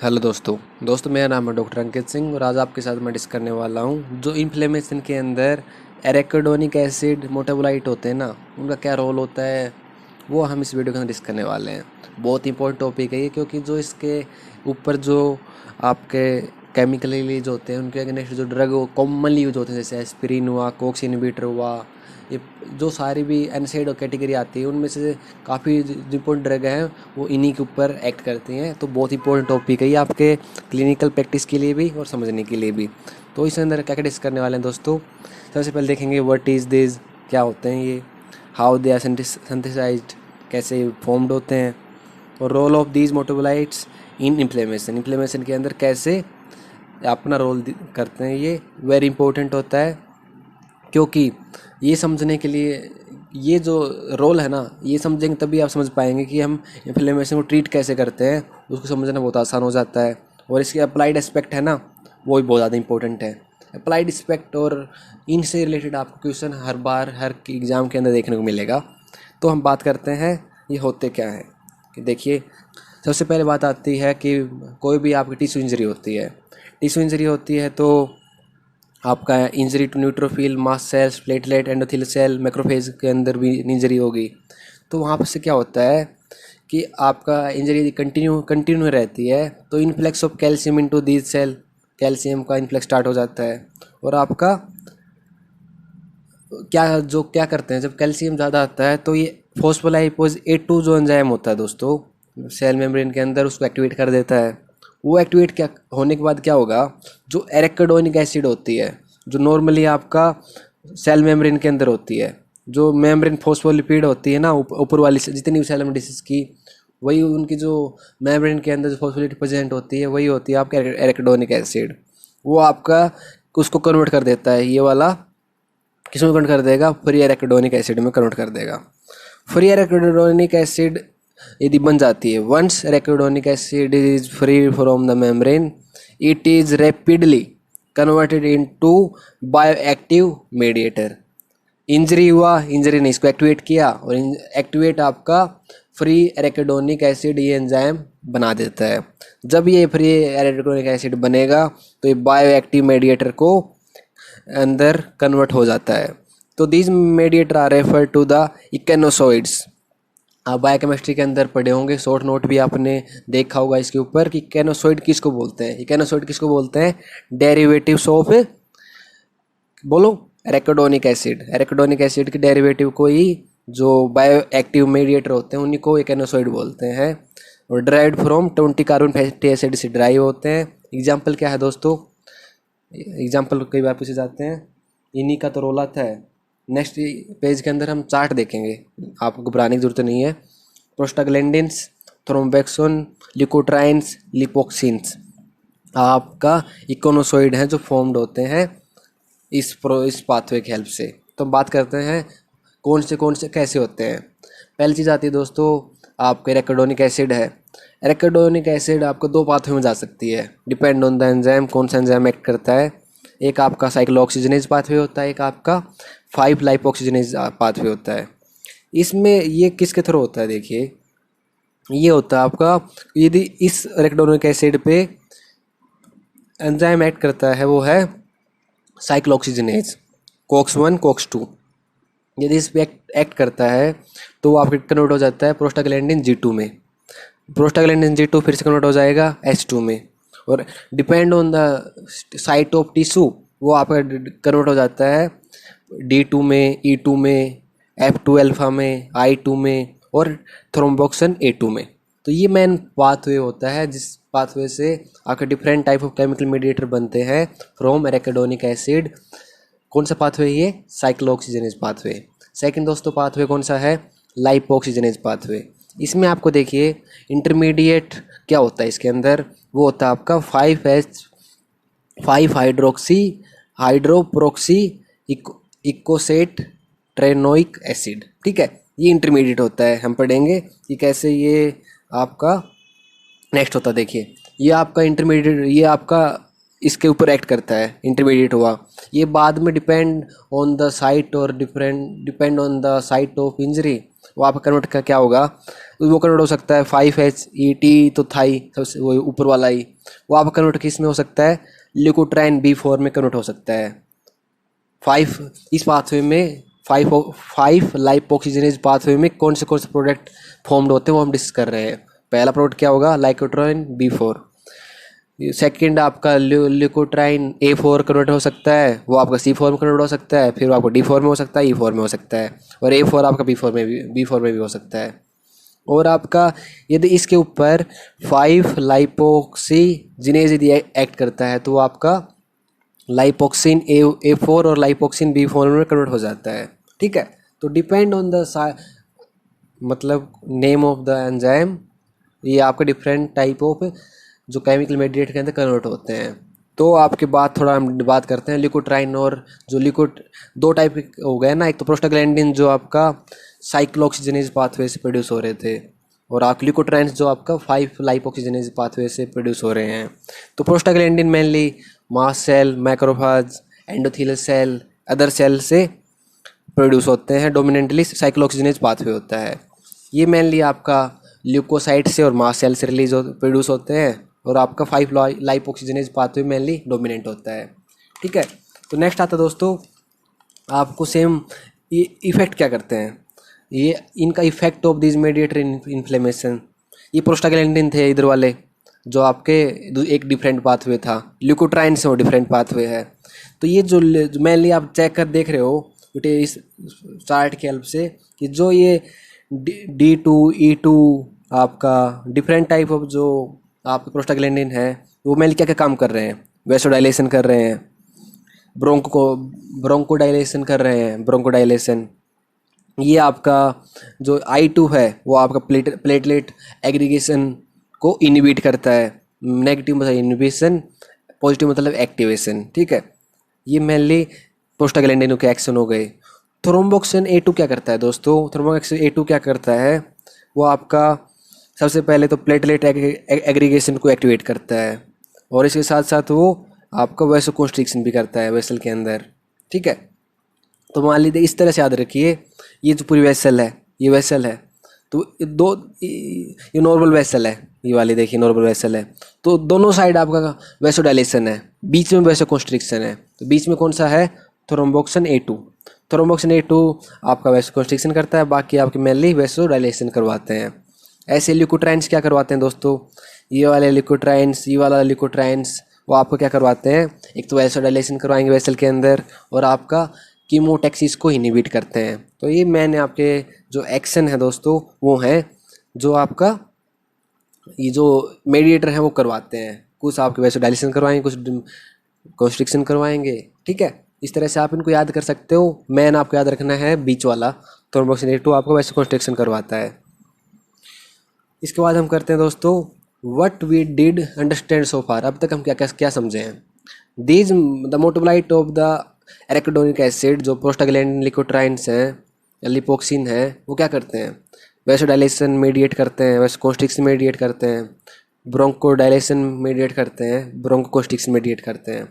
Hello दोस्तों मेरा नाम है डॉक्टर अंकित सिंह और आज आपके साथ मैं डिस्कस करने वाला हूँ जो इन्फ्लेमेशन के अंदर एराकिडोनिक एसिड मेटाबोलाइट होते हैं ना, उनका क्या रोल होता है वो हम इस वीडियो के अंदर डिस्कस करने वाले हैं। बहुत इंपॉर्टेंट टॉपिक है ये, क्योंकि जो इसके ऊपर जो आपके केमिकली यूज होते हैं उनके अगेंस्ट जो ड्रग कॉमनली यूज होते हैं, जैसे एस्पिरिन हुआ, कोक्स इनहिबिटर हुआ, ये जो सारी भी एनसाइड कैटेगरी आती है उनमें से काफ़ी इंपॉर्टेंट ड्रग हैं, वो इन्हीं के ऊपर एक्ट करती हैं। तो बहुत इंपॉर्टेंट टॉपिक है ये आपके क्लिनिकल प्रैक्टिस के लिए भी और समझने के लिए भी। तो इस अंदर क्या क्या डिस्कस करने वाले हैं दोस्तों। सबसे पहले देखेंगे व्हाट इज़ दिस, क्या होते हैं ये, हाउ दे आर सिंथेसाइज्ड, कैसे फॉर्म्ड होते हैं, और role of these metabolites in inflammation के अंदर कैसे अपना रोल करते हैं। ये वेरी इंपॉर्टेंट होता है, क्योंकि ये समझने के लिए ये जो रोल है ना, ये समझेंगे तभी आप समझ पाएंगे कि हम इन्फ्लेमेशन को ट्रीट कैसे करते हैं। उसको समझना बहुत आसान हो जाता है। और इसके अप्लाइड एस्पेक्ट है ना, वो भी बहुत ज़्यादा इंपॉर्टेंट है। अप्लाइड एस्पेक्ट और इनसे रिलेटेड आपको क्वेश्चन हर बार हर एग्ज़ाम के अंदर देखने को मिलेगा। तो हम बात करते हैं ये होते क्या है। कि देखिए, सबसे पहले बात आती है कि कोई भी आपकी टिश्यू इंजरी होती है। टिश्यू इंजरी होती है तो आपका injury to neutrophil, mast cells, platelet, endothelial cell, macrophage के अंदर भी इंजरी होगी। तो वहाँ पर से क्या होता है कि आपका इंजरी यदि कंटिन्यू रहती है तो influx of calcium into these cell, calcium का इनफ्लेक्स स्टार्ट हो जाता है। और आपका क्या करते हैं, जब कैल्शियम ज़्यादा आता है तो ये फॉस्फोलाइपोज A2 जो एंजाइम होता है दोस्तों सेल मेम्ब्रेन के अंदर, उसको एक्टिवेट कर देता है। वो एक्टिवेट क्या होने के बाद क्या होगा, जो एराकिडोनिक एसिड होती है, जो नॉर्मली आपका सेल मेम्ब्रेन के अंदर होती है, जो मेम्ब्रेन फॉस्फोलिपिड होती है ना, ऊपर वाली जितनी भी सेल मेम्ब्रेन डिसीज की, वही उनकी जो मेम्ब्रेन के अंदर जो फॉस्फोलिपिड प्रेजेंट होती है वही होती है आपका एराकिडोनिक एसिड। वो आपका उसको कन्वर्ट कर देता है, ये वाला किस में कन्वर्ट कर देगा, फ्री एराकिडोनिक एसिड में कन्वर्ट कर देगा। फ्री एराकिडोनिक एसिड यदि बन जाती है, once arachidonic acid is free from the membrane, it is rapidly converted into bioactive mediator. Injury हुआ, इंजरी ने इसको एक्टिवेट किया और एक्टिवेट आपका फ्री एराकिडोनिक एसिड ये एंजाइम बना देता है। जब ये फ्री एराकिडोनिक एसिड बनेगा तो ये बायोएक्टिव मीडिएटर को अंदर कन्वर्ट हो जाता है। तो these mediator are refer to the eicosanoids. आप बायोकेमिस्ट्री के अंदर पढ़े होंगे, शॉर्ट नोट भी आपने देखा होगा इसके ऊपर कि इकेनोसॉइड किसको बोलते हैं। इकेनोसॉइड किसको बोलते हैं, डेरिवेटिव्स ऑफ, बोलो, एराकिडोनिक एसिड। एराकिडोनिक एसिड के डेरिवेटिव को ही जो बायो एक्टिव मीडिएटर होते हैं उन्हीं को इकेनोसॉइड बोलते हैं। और derived from 20 carbon fatty acid से ड्राइव होते हैं। एग्जाम्पल क्या है दोस्तों, एग्जाम्पल कई बार पूछे जाते हैं, इन्हीं का तो रोल आता है। नेक्स्ट पेज के अंदर हम चार्ट देखेंगे, आपको घबराने की जरूरत नहीं है। प्रोस्टाग्लैंडिन्स, थ्रोम्बेक्सिन, ल्यूकोट्राइन्स, लिपोक्सिन्स आपका इकोनोसॉइड हैं जो फॉर्म्ड होते हैं इस पाथवे की हेल्प से। तो हम बात करते हैं कौन से कैसे होते हैं। पहली चीज़ आती है दोस्तों, आपके एराकिडोनिक एसिड है। एराकिडोनिक एसिड आपको दो पाथवे में जा सकती है, डिपेंड ऑन द एंजाइम, कौन सा एंजाइम एक्ट करता है। एक आपका साइक्लोऑक्सीजनेज पाथवे होता है, एक आपका 5 लाइपोऑक्सीजनेज पाथवे होता है। इसमें ये किसके थ्रू होता है, देखिए ये होता है आपका, यदि इस एराकिडोनिक एसिड पे एंजाइम एक्ट करता है वो है साइक्लोऑक्सीजनेज, कोक्स 1 कोक्स 2। यदि इस पे एक्ट करता है तो वो आपके कन्वर्ट हो जाता है प्रोस्टाग्लैंडिन G2 में। प्रोस्टाग्लैंडिन G2 फिर से कन्वर्ट हो जाएगा H2 में। और depend on the site of tissue वो आपका कन्वर्ट हो जाता है D2 में, E2 में, F2 अल्फा में, I2 में, और थ्रोम्बोक्सिन A2 में। तो ये मेन पाथवे होता है जिस पाथवे से आपके different type of chemical mediator बनते हैं फ्रॉम एराकिडोनिक एसिड। कौन सा पाथवे, ये साइक्लोऑक्सीजनेज पाथवे। सेकंड दोस्तों पाथवे कौन सा है, लाइपोऑक्सीजनेज पाथवे। इसमें आपको देखिए इंटरमीडिएट क्या होता है इसके अंदर, वो होता है आपका 5 हाइड्रोक्सी हाइड्रोप्रोक्सी इकोसेट ट्रेनोइक एसिड। ठीक है, ये इंटरमीडिएट होता है, हम पढ़ेंगे कि कैसे ये आपका नेक्स्ट होता है। देखिए ये आपका इंटरमीडिएट, ये आपका इसके ऊपर एक्ट करता है, इंटरमीडिएट हुआ। ये बाद में डिपेंड ऑन द साइट और depend on the site of injury वो आपका कन्वर्ट का क्या होगा, वो कन्वर्ट हो सकता है 5HET, तो थाई सबसे वो ऊपर वाला ही, वो आपका कन्वर्ट किस में हो सकता है, ल्यूकोट्राइन B4 में कन्वर्ट हो सकता है। 5 इस पाथवे में 5 लाइपोक्सीजनेज पाथवे में कौन से प्रोडक्ट फॉर्म्ड होते हैं वो हम डिस्कस कर रहे हैं। पहला प्रोडक्ट क्या होगा, लाइकोट्राइन B4। सेकंड आपका ल्यूकोट्राइन A4 कन्वर्ट हो सकता है, वो आपका C4 में कन्वर्ट हो सकता है, फिर वो आपको D4 में हो सकता है, E4 में हो सकता है, और A4 आपका B4 में भी हो सकता है। और आपका यदि इसके ऊपर 5 लाइपोक्सीजिनेज यदि एक्ट करता है तो वो आपका लाइपोक्सिन A4 और लाइपोक्सिन B4 में कन्वर्ट हो जाता है। ठीक है, तो डिपेंड ऑन द मतलब नेम ऑफ द एंजाइम, ये आपके डिफरेंट टाइप ऑफ जो केमिकल मेडिएट के अंदर कन्वर्ट होते हैं। तो आपके बाद थोड़ा हम बात करते हैं ल्यूकोट्राइन और जो लिक्विड, दो टाइप हो गए ना, एक तो प्रोस्टाग्लैंडिन जो आपका साइक्लोऑक्सीजनेज पाथवे से प्रोड्यूस हो रहे थे, और आप ल्यूकोट्राइन्स जो आपका 5 लाइपोक्सीजनेज पाथवे से प्रोड्यूस हो रहे हैं। तो prostaglandin mainly mast cell, macrophage, endothelial cell, other cell से प्रोड्यूस होते हैं, डोमिनेंटली साइक्लोऑक्सीजनेज पाथवे होता है। ये मेनली आपका ल्यूकोसाइट से और मास्ट सेल से प्रोड्यूस होते हैं, और आपका 5 लाइपोक्सीजनेज पाथवे मेनली डोमिनेंट होता है। ठीक है, तो नेक्स्ट आता है दोस्तों, आपको सेम ये इफेक्ट क्या करते हैं, ये इनका effect of this mediator inflammation. ये प्रोस्टाग्लैंडिन थे इधर वाले जो आपके एक डिफरेंट पाथवे था, ल्यूकोट्राइन से वो डिफरेंट पाथवे है। तो ये जो मेनली आप चेक कर देख रहे हो बेटे इस चार्ट की हेल्प से कि जो ये D2E2 आपका डिफरेंट टाइप ऑफ जो आपके प्रोस्टाग्लैंडिन है वो मेनली क्या क्या काम कर रहे हैं, वेसोडाइलेशन कर रहे हैं, ब्रोंकोडाइलेशन कर रहे हैं, ब्रोंकोडाइलेशन। ये आपका जो I2 है वो आपका प्लेटलेट एग्रीगेशन को इनिबिट करता है, नेगेटिव मतलब इनिबिशन, पॉजिटिव मतलब एक्टिवेशन। ठीक है, ये मेनली प्रोस्टाग्लैंडिन के एक्शन हो गए। थ्रोम्बोक्सिन A2 क्या करता है दोस्तों, थ्रोम्बोक्सिन A2 क्या करता है, वो आपका सबसे पहले तो प्लेटलेट एग्रीगेशन को एक्टिवेट करता है, और इसके साथ साथ वो आपका वैसोकंस्ट्रिक्शन भी करता है वेसल के अंदर। ठीक है, तो मान लीजिए इस तरह से याद रखिए, ये जो पूरी वेसल है, ये वेसल है, तो ये नॉर्मल वेसल है, ये वाली देखिए नॉर्मल वेसल है, तो दोनों साइड आपका वैसोडाइलेशन है, बीच में वैसोकंस्ट्रिक्शन है, तो बीच में कौन सा है, थ्रोम्बोक्सिन A2। थ्रोम्बोक्सिन A2 आपका वैसोकंस्ट्रिक्शन करता है, बाकी आपके मेनली वैसोडाइलेशन करवाते हैं। ऐसे ल्यूकोट्राइन्स क्या करवाते हैं दोस्तों, ये वाले ल्यूकोट्राइन्स, ये वाला ल्यूकोट्राइन्स वो आपको क्या करवाते हैं, एक तो वैसोडाइलेशन करवाएंगे वेसल के अंदर, और आपका कीमोटैक्सिस को इनहिबिट करते हैं। तो ये मैंने आपके जो एक्शन है दोस्तों वो हैं जो आपका ये जो मेडिएटर है वो करवाते हैं, कुछ आपके वैसोडाइलेशन करवाएंगे, कुछ कंस्ट्रिक्शन करवाएंगे। ठीक है, इस तरह से आप इनको याद कर सकते हो। मैन आपको याद रखना है बीच वाला, थ्रोम्बोक्सिन A2 आपको वैसे कंस्ट्रिक्शन करवाता है। इसके बाद हम करते हैं दोस्तों what we did understand so far, अब तक हम क्या क्या क्या समझे हैं। These the metabolite of the arachidonic acid जो प्रोस्टाग्लैंडिन ल्यूकोट्राइन्स हैं या लिपोक्सिन है, वो क्या करते हैं, वैसोडाइलेशन मेडिएट करते हैं, वैसोकंस्ट्रिक्शन मेडिएट करते हैं, ब्रोंकोडाइलेशन मेडिएट करते हैं, ब्रोंकोकंस्ट्रिक्शन मेडिएट करते हैं,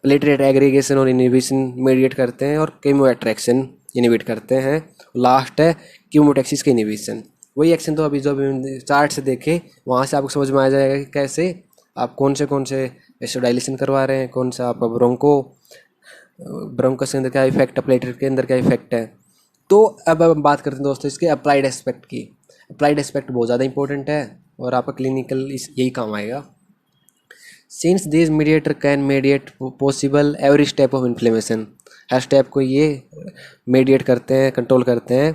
प्लेटलेट एग्रीगेशन और इनहिबिशन मेडिएट करते हैं, और कीमो अट्रैक्शन इनहिबिट करते हैं। लास्ट है कीमोटैक्सिस के इनहिबिशन। वही एक्शन तो अभी जो अभी चार्ट से देखे वहाँ से आपको समझ में आ जाएगा कि कैसे आप कौन से वैसोडाइलेशन करवा रहे हैं, कौन सा आपका ब्रोंकोस के अंदर क्या इफेक्ट है, प्लेटलेट के अंदर क्या इफेक्ट है। तो अब हम बात करते हैं दोस्तों इसके अप्लाइड एस्पेक्ट की। अप्लाइड एस्पेक्ट बहुत ज़्यादा इंपॉर्टेंट है और आपका क्लिनिकल यही काम आएगा। Since this mediator can mediate possible every step of inflammation, her step को ये मेडिएट करते हैं, कंट्रोल करते हैं।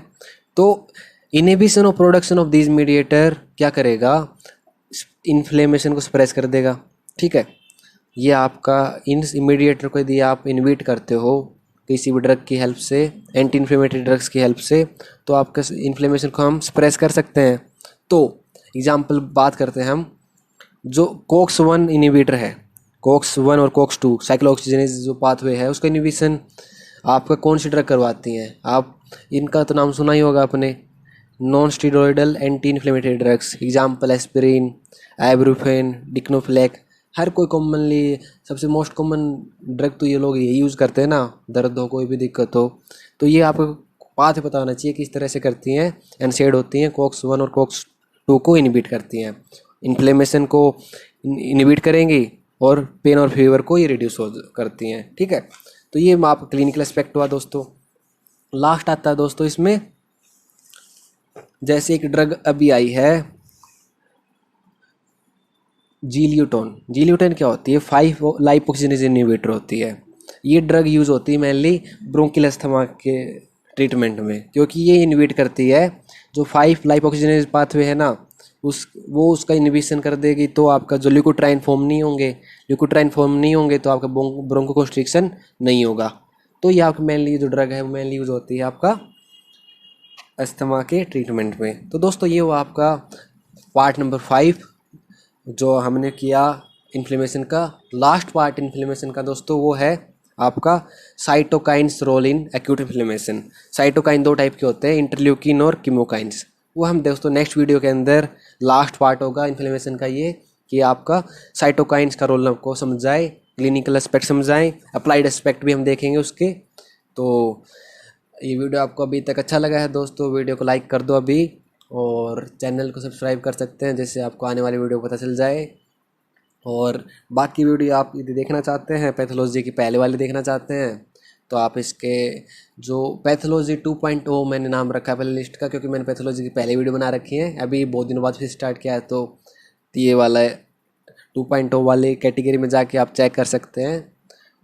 तो inhibition of production of this mediator क्या करेगा, इन्फ्लेमेशन को सप्रेस कर देगा। ठीक है, ये आपका इन मीडिएटर को यदि आप इनहिबिट करते हो किसी भी ड्रग की हेल्प से, एंटी इन्फ्लेमेटरी ड्रग्स की हेल्प से, तो आपका इन्फ्लेमेशन को हम सप्रेस कर सकते हैं। तो एग्जांपल बात करते हैं हम, जो COX-1 इनहिबिटर है, COX-1 और COX-2 साइक्लोऑक्सीजनेज जो पाथवे है उसका इनहिबिशन आपका कौन सी ड्रग करवाती हैं, आप इनका तो नाम सुना ही होगा आपने, non steroidal anti inflammatory drugs, example aspirin, ibuprofen, diclofenac. हर कोई कॉमनली सबसे मोस्ट कॉमन ड्रग तो ये लोग ये यूज़ करते हैं ना, दर्द हो कोई भी दिक्कत हो तो ये आपको पाथ पता होना चाहिए किस तरह से करती हैं, एनसेड होती हैं, COX-1 और COX-2 को इनहिबिट करती हैं, इन्फ्लेमेशन को इनहिबिट करेंगी और पेन और फीवर को ये रिड्यूस हो करती हैं। ठीक है, तो ये आप क्लिनिकल एस्पेक्ट हुआ दोस्तों। लास्ट आता है दोस्तों इसमें, जैसे एक ड्रग अभी आई है जील्यूटोन। जील्यूटोन क्या होती है? 5 लाइपोक्सिनेज इनहिबिटर होती है। ये ड्रग यूज़ होती है मेनली ब्रोंकियल अस्थमा के ट्रीटमेंट में, क्योंकि ये इनहिबिट करती है जो 5 लाइपोक्सिनेज पाथवे है ना, उसका इनहिबिशन कर देगी, तो आपका जो ल्यूकोट्राइन फॉर्म नहीं होंगे, तो आपका ब्रोंकोकंस्ट्रिक्शन नहीं होगा। तो ये आपका मेनली जो ड्रग है वो मेनली यूज़ होती है आपका अस्थमा के ट्रीटमेंट में। तो दोस्तों ये हुआ आपका पार्ट नंबर 5 जो हमने किया इन्फ्लेमेशन का। लास्ट पार्ट इन्फ्लेमेशन का दोस्तों वो है आपका cytokines role in acute inflammation. Cytokine 2 type के होते हैं, इंटरल्यूकिन और कीमोकाइंस। वो हम दोस्तों नेक्स्ट वीडियो के अंदर लास्ट पार्ट होगा इन्फ्लेमेशन का ये, कि आपका साइटोकाइंस का रोल को समझाए, क्लिनिकल एस्पेक्ट समझाएं, अप्लाइड एस्पेक्ट भी हम देखेंगे उसके। तो ये वीडियो आपको अभी तक अच्छा लगा है दोस्तों, वीडियो को लाइक कर दो अभी, और चैनल को सब्सक्राइब कर सकते हैं जिससे आपको आने वाली वीडियो पता चल जाए। और बाकी वीडियो आप यदि देखना चाहते हैं, पैथोलॉजी की पहले वाली देखना चाहते हैं, तो आप इसके जो पैथोलॉजी 2.0 मैंने नाम रखा है पहले लिस्ट का, क्योंकि मैंने पैथोलॉजी की पहले वीडियो बना रखी है, अभी बहुत दिनों बाद फिर स्टार्ट किया है। तो ये वाला 2.0 वाले कैटेगरी में जाके आप चेक कर सकते हैं।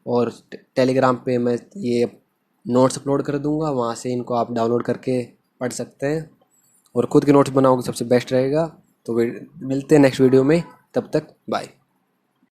और टेलीग्राम पे मैं ये नोट्स अपलोड कर दूंगा, वहाँ से इनको आप डाउनलोड करके पढ़ सकते हैं और ख़ुद के नोट्स बनाओगे सबसे बेस्ट रहेगा। तो मिलते हैं नेक्स्ट वीडियो में, तब तक बाय।